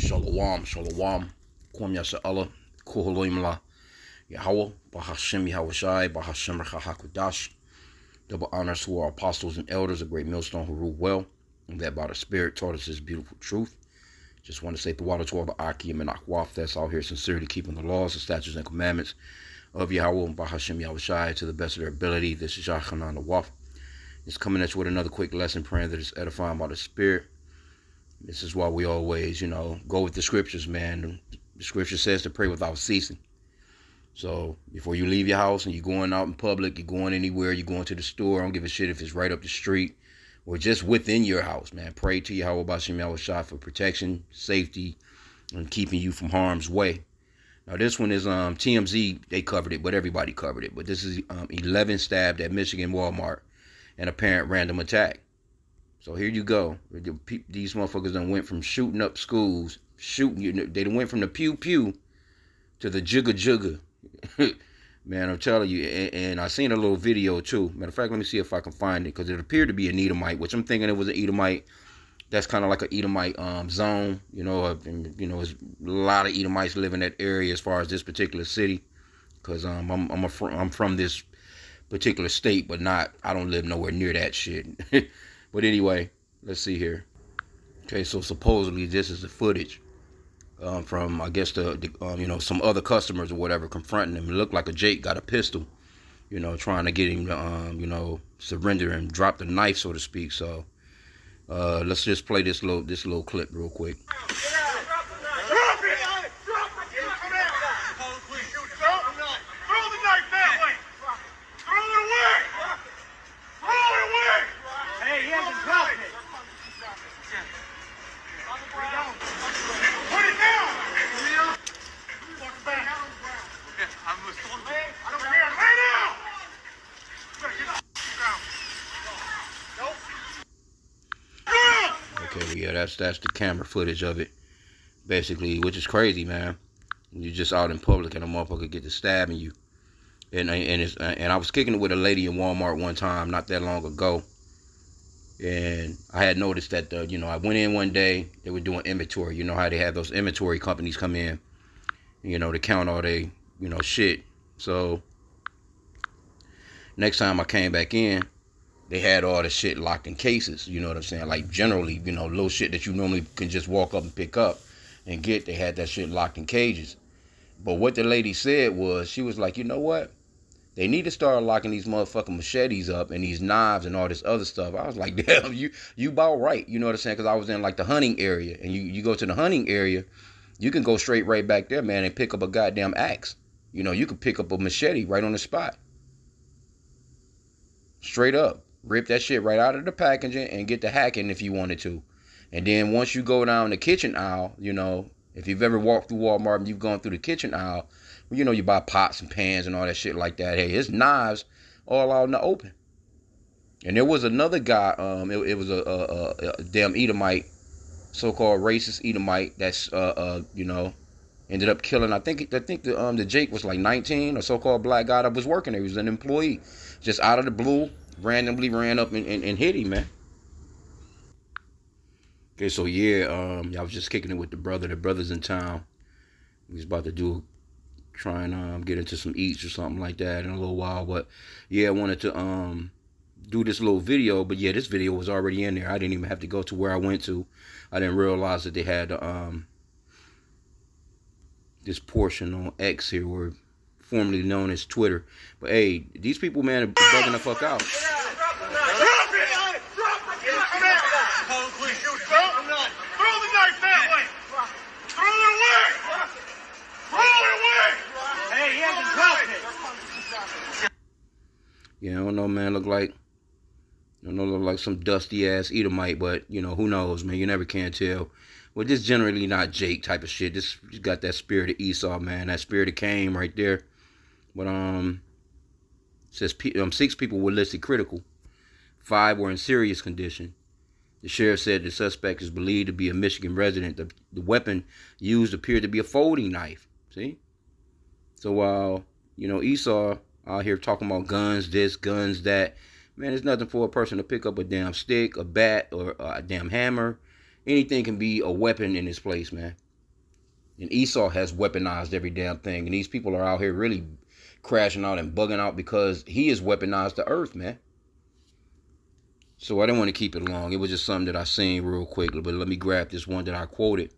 Shalom, shalom. Kwam Yasha Allah, Kuhaloimla, Yahweh, Bahashem Yahushai, Bahashem Hakudash. Double honors to our apostles and elders, a great millstone who rule well, and that by the Spirit taught us this beautiful truth. Just want to say the water to all the H.I.M and Akwaf that's out here sincerely keeping the laws, the statutes, and commandments of Yahweh and Bahashem Yahushai to the best of their ability. This is Yachanan the Waf. It's coming at you with another quick lesson, praying that it's edifying by the Spirit. This is why we always, go with the scriptures, man. The scripture says to pray without ceasing. So before you leave your house and you're going out in public, you're going anywhere, you're going to the store, I don't give a shit if it's right up the street or just within your house, man. Pray to Yahweh Bashim Yahushai for protection, safety, and keeping you from harm's way. Now this one is TMZ, they covered it, but everybody covered it. But this is 11 stabbed at Michigan Walmart, an apparent random attack. So here you go. These motherfuckers done went from shooting up schools, they done went from the pew pew to the jugga jugga. Man, I'm telling you. And I seen a little video too. Matter of fact, let me see if I can find it, because it appeared to be an Edomite, which I'm thinking it was an Edomite. That's kind of like an Edomite zone. There's a lot of Edomites live in that area as far as this particular city, because I'm from this particular state, but I don't live nowhere near that shit. But anyway, let's see here. Okay, so supposedly this is the footage from, I guess, some other customers or whatever confronting him. It looked like a Jake got a pistol, trying to get him to, surrender and drop the knife, so to speak. So let's just play this little clip real quick. Okay, yeah, that's the camera footage of it, basically, which is crazy, man. You're just out in public and a motherfucker get to stabbing you. And I was kicking it with a lady in Walmart one time not that long ago, and I had noticed that I went in one day, they were doing inventory. You know how they have those inventory companies come in, to count all they shit. So next time I came back in, they had all the shit locked in cases, you know what I'm saying? Like, generally, little shit that you normally can just walk up and pick up and get, they had that shit locked in cages. But what the lady said was, she was like, you know what? They need to start locking these motherfucking machetes up and these knives and all this other stuff. I was like, damn, you about right, you know what I'm saying? Because I was in, like, the hunting area. And you go to the hunting area, you can go straight right back there, man, and pick up a goddamn axe. You can pick up a machete right on the spot. Straight up. Rip that shit right out of the packaging and get to hacking if you wanted to. And then once you go down the kitchen aisle, if you've ever walked through Walmart and you've gone through the kitchen aisle, you buy pots and pans and all that shit like that. Hey, it's knives all out in the open. And there was another guy, it was a damn Edomite, so-called racist Edomite that's, ended up killing, I think the Jake was like 19, a so-called black guy that was working there. He was an employee. Just out of the blue, randomly ran up and hit him, man. Okay, so yeah, I was just kicking it with the brother. The brother's in town. He's about to try and get into some eats or something like that in a little while. But yeah, I wanted to do this little video. But yeah, this video was already in there. I didn't even have to go to where I went to. I didn't realize that they had this portion on X here, or formerly known as Twitter. But hey, these people, man, are bugging the fuck out. Yeah, I don't know, man. Look like some dusty ass Edomite, but who knows, man? You never can tell. Well, this generally not Jake type of shit. This got that spirit of Esau, man. That spirit of Cain right there. But it says 6 people were listed critical. 5 were in serious condition. The sheriff said the suspect is believed to be a Michigan resident. The weapon used appeared to be a folding knife. See? So while Esau out here talking about guns this, guns that, man, it's nothing for a person to pick up a damn stick, a bat, or a damn hammer. Anything can be a weapon in this place, man. And Esau has weaponized every damn thing. And these people are out here really crashing out and bugging out because he has weaponized the earth, man. So I didn't want to keep it long. It was just something that I seen real quick. But let me grab this one that I quoted.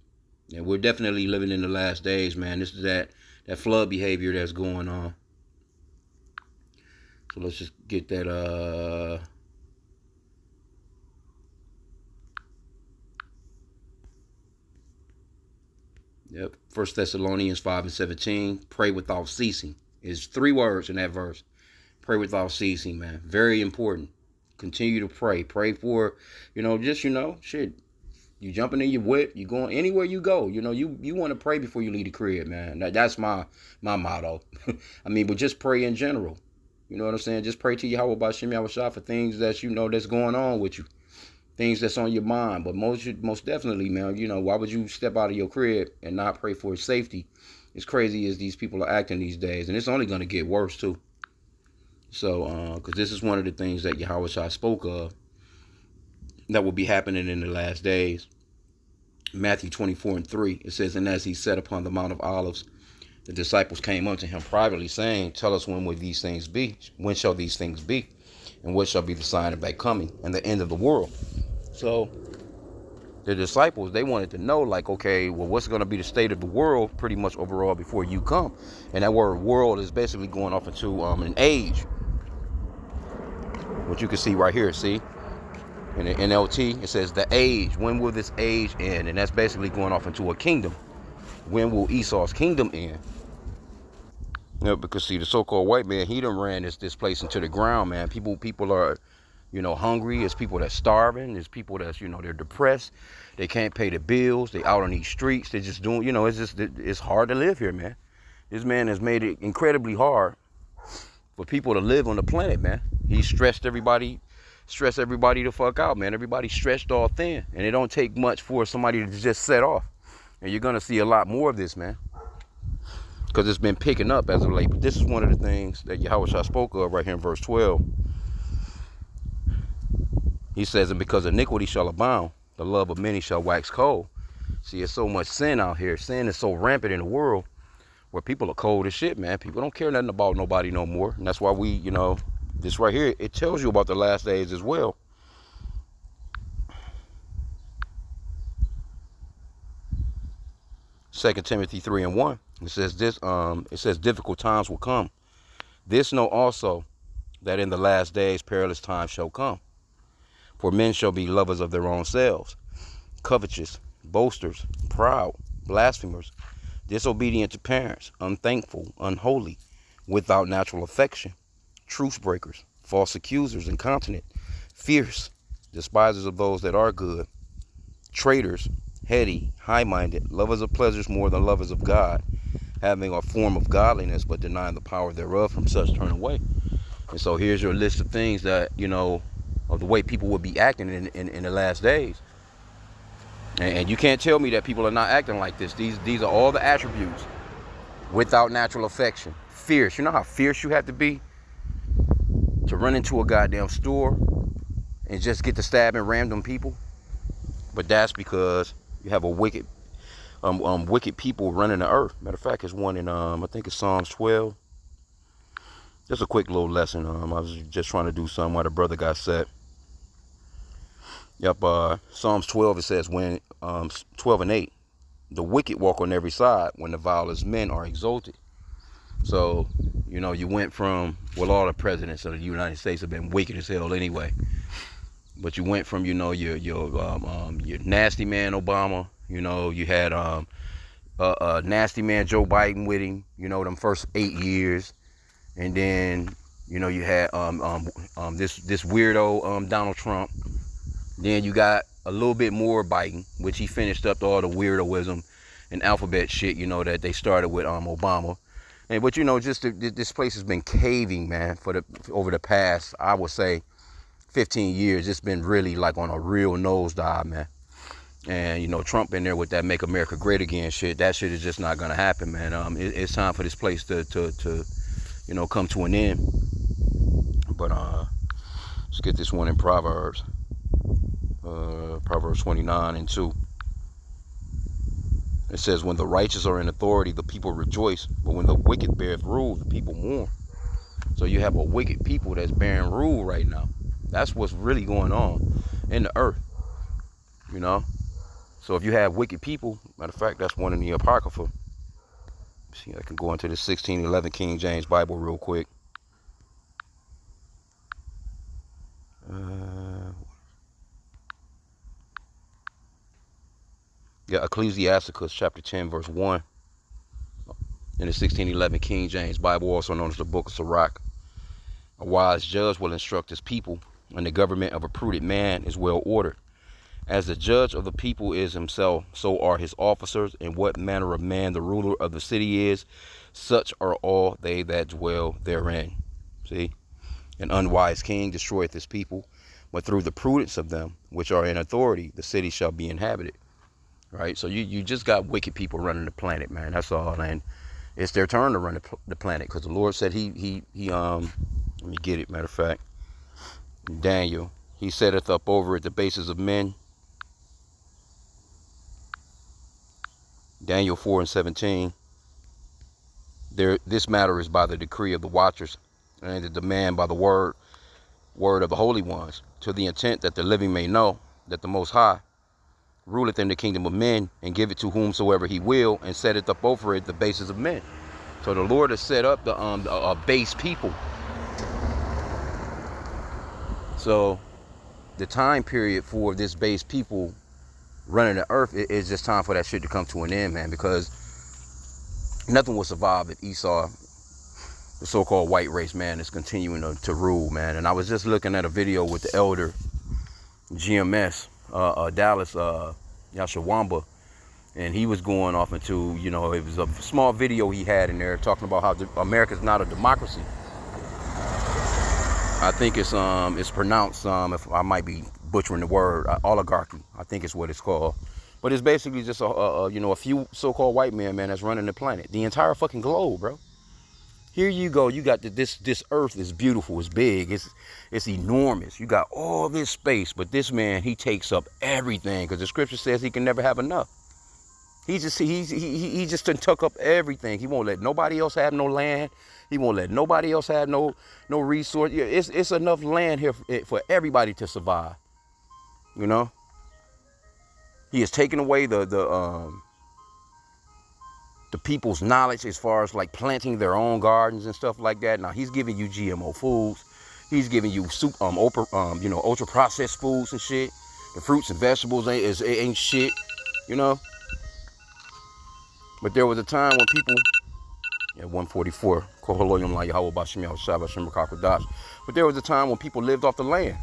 And we're definitely living in the last days, man. This is that flood behavior that's going on. So let's just get that. Yep. 1 Thessalonians 5:17. Pray without ceasing. Is 3 words in that verse. Pray without ceasing, man. Very important. Continue to pray. Pray for, shit. You jumping in your whip, you going anywhere you go. You want to pray before you leave the crib, man. That's my motto. I mean, but just pray in general. You know what I'm saying? Just pray to Yahweh by H.I.M for things that that's going on with you. Things that's on your mind. But most definitely, man, why would you step out of your crib and not pray for his safety? As crazy as these people are acting these days. And it's only going to get worse, too. So, because this is one of the things that Yahweh spoke of that will be happening in the last days. Matthew 24:3, it says, and as he sat upon the Mount of Olives, the disciples came unto him privately, saying, tell us when will these things be? When shall these things be? And what shall be the sign of thy coming and the end of the world? So the disciples, they wanted to know, like, okay, well, what's going to be the state of the world pretty much overall before you come? And that word world is basically going off into an age. What you can see right here, see? In the NLT, it says the age. When will this age end? And that's basically going off into a kingdom. When will Esau's kingdom end? Because see, the so-called white man, he done ran this place into the ground, man. People are, hungry. It's people that's starving. It's people that's, they're depressed. They can't pay the bills. They out on these streets. They're just doing, it's hard to live here, man. This man has made it incredibly hard for people to live on the planet, man. He stressed everybody the fuck out, man. Everybody's stretched all thin. And it don't take much for somebody to just set off. And you're going to see a lot more of this, man. Because it's been picking up as of late. But this is one of the things that Yahweh spoke of right here in verse 12. He says, and because iniquity shall abound, the love of many shall wax cold. See, there's so much sin out here. Sin is so rampant in the world where people are cold as shit, man. People don't care nothing about nobody no more. And that's why we, this right here, it tells you about the last days as well. Second Timothy 3:1. It says this. It says difficult times will come. This know also that in the last days perilous times shall come. For men shall be lovers of their own selves, covetous, boasters, proud, blasphemers, disobedient to parents, unthankful, unholy, without natural affection, truce breakers, false accusers, incontinent, fierce, despisers of those that are good, traitors, heady, high-minded, lovers of pleasures more than lovers of God, having a form of godliness but denying the power thereof. From such turn away. And so here's your list of things that, of the way people will be acting in the last days. And you can't tell me that people are not acting like this. These are all the attributes. Without natural affection. Fierce. You know how fierce you have to be to run into a goddamn store and just get to stabbing random people? But that's because you have a wicked people running the earth. Matter of fact, it's one in I think it's Psalms 12. Just a quick little lesson. I was just trying to do something while the brother got set. Yep. Psalms 12, it says, when 12:8, the wicked walk on every side when the vilest men are exalted. So, you went from, well, all the presidents of the United States have been wicked as hell anyway. But you went from, your nasty man Obama. You had a nasty man Joe Biden with him. Them first 8 years. And then, you had this weirdo Donald Trump. Then you got a little bit more Biden, which he finished up all the weirdoism and alphabet shit, that they started with Obama. But this place has been caving, man, over the past, I would say, 15 years. It's been really like on a real nosedive, man. And Trump in there with that "Make America Great Again" shit. That shit is just not gonna happen, man. It's time for this place to come to an end. But let's get this one in Proverbs. Proverbs 29:2. It says, when the righteous are in authority, the people rejoice. But when the wicked beareth rule, the people mourn. So you have a wicked people that's bearing rule right now. That's what's really going on in the earth, you know. So if you have wicked people, matter of fact, that's one in the Apocrypha. See, I can go into the 1611 King James Bible real quick. Yeah, Ecclesiasticus chapter 10, verse 1. In the 1611 King James Bible, also known as the Book of Sirach. A wise judge will instruct his people, and the government of a prudent man is well ordered. As the judge of the people is himself, so are his officers, and what manner of man the ruler of the city is, such are all they that dwell therein. See? An unwise king destroyeth his people, but through the prudence of them which are in authority, the city shall be inhabited. Right? So you just got wicked people running the planet, man. That's all. And it's their turn to run the planet, because the Lord said he let me get it, matter of fact. Daniel, he setteth up over it the bases of men. Daniel 4:17. This matter is by the decree of the watchers, and the demand by the word of the holy ones, to the intent that the living may know that the Most High ruleth in the kingdom of men, and give it to whomsoever he will, and setteth up over it the bases of men. So the Lord has set up the base people. So the time period for this base people running the earth, it's just time for that shit to come to an end, man, because nothing will survive if Esau, the so-called white race, man, is continuing to rule, man. And I was just looking at a video with the elder GMS, Dallas Yashawamba, and he was going off into, you know, it was a small video he had in there talking about how America's not a democracy. I think it's pronounced, if I might be butchering the word, oligarchy. I think it's what it's called. But it's basically just a few so-called white men, man, that's running the planet, the entire fucking globe, bro. Here you go. You got this earth is beautiful, it's big, it's enormous. You got all this space, but this man, he takes up everything, because the scripture says he can never have enough. He just took up everything. He won't let nobody else have no land. He won't let nobody else have no resource. It's enough land here for everybody to survive. You know. He has taken away the people's knowledge as far as like planting their own gardens and stuff like that. Now he's giving you GMO foods. He's giving you ultra processed foods and shit. The fruits and vegetables ain't shit. You know. But there was a time when people, at 144, but there was a time when people lived off the land.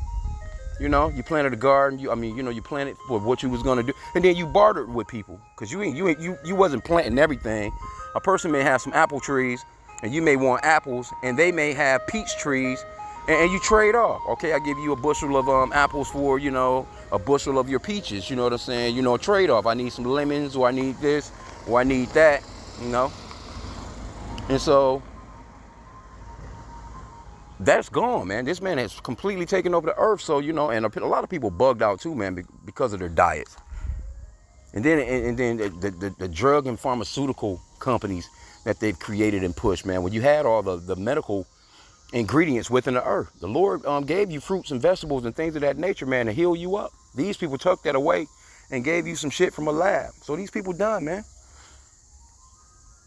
You know, you planted a garden. You planted for what you was gonna do, and then you bartered with people, because you wasn't planting everything. A person may have some apple trees, and you may want apples, and they may have peach trees, and you trade off. Okay, I give you a bushel of apples for, you know, a bushel of your peaches. You know what I'm saying? You know, trade off. I need some lemons, or I need this, or I need that. You know, and so that's gone, man. This man has completely taken over the earth. So, you know, and a lot of people bugged out too, man, because of their diets. And then the drug and pharmaceutical companies that they've created and pushed, man. When you had all the medical ingredients within the earth, the Lord gave you fruits and vegetables and things of that nature, man, to heal you up. These people took that away and gave you some shit from a lab. So these people done, man.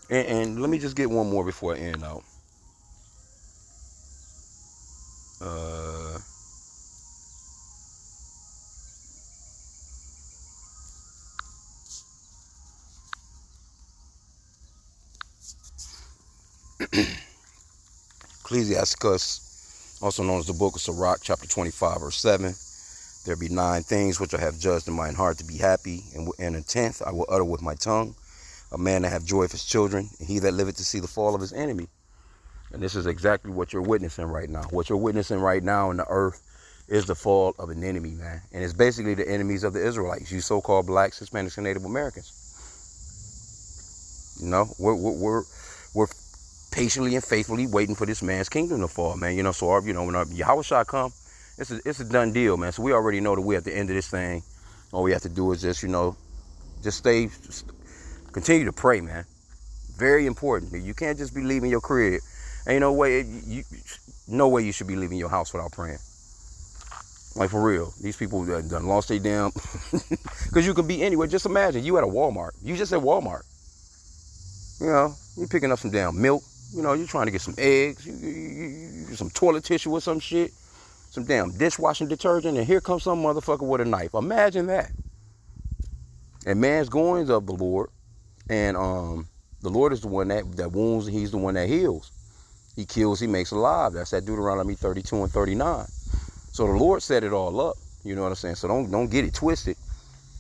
And let me just get one more before I end out. Ecclesiasticus, also known as the Book of Sirach, chapter 25, verse 7. There be 9 things which I have judged in mine heart to be happy, and a 10th I will utter with my tongue. A man that have joy of his children, and he that liveth to see the fall of his enemy. And this is exactly what you're witnessing right now. What you're witnessing right now in the earth is the fall of an enemy, man. And it's basically the enemies of the Israelites, you so-called blacks, Hispanics, and Native Americans. You know, we're patiently and faithfully waiting for this man's kingdom to fall, man. You know, so when our Yahushua come, it's a done deal, man. So we already know that we're at the end of this thing. All we have to do is just, you know, just stay Continue to pray, man. Very important. You can't just be leaving your crib. Ain't no way you should be leaving your house without praying. Like, for real. These people done lost their damn... Because you could be anywhere. Just imagine, you at a Walmart. You just at Walmart. You know, you picking up some damn milk. You know, you're trying to get some eggs. You some toilet tissue or some shit. Some damn dishwashing detergent. And here comes some motherfucker with a knife. Imagine that. And man's goings of the Lord. And the Lord is the one that wounds, and he's the one that heals. He kills, he makes alive. That's that Deuteronomy 32 and 39. So the Lord set it all up. You know what I'm saying? So don't get it twisted.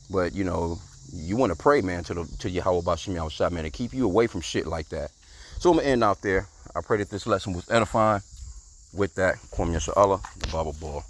But, you know, you want to pray, man, to Yahweh Bashim Yahushua, man, to keep you away from shit like that. So I'm going to end out there. I pray that this lesson was edifying. With that, Kwam Yasha Allah, the Bible Ball.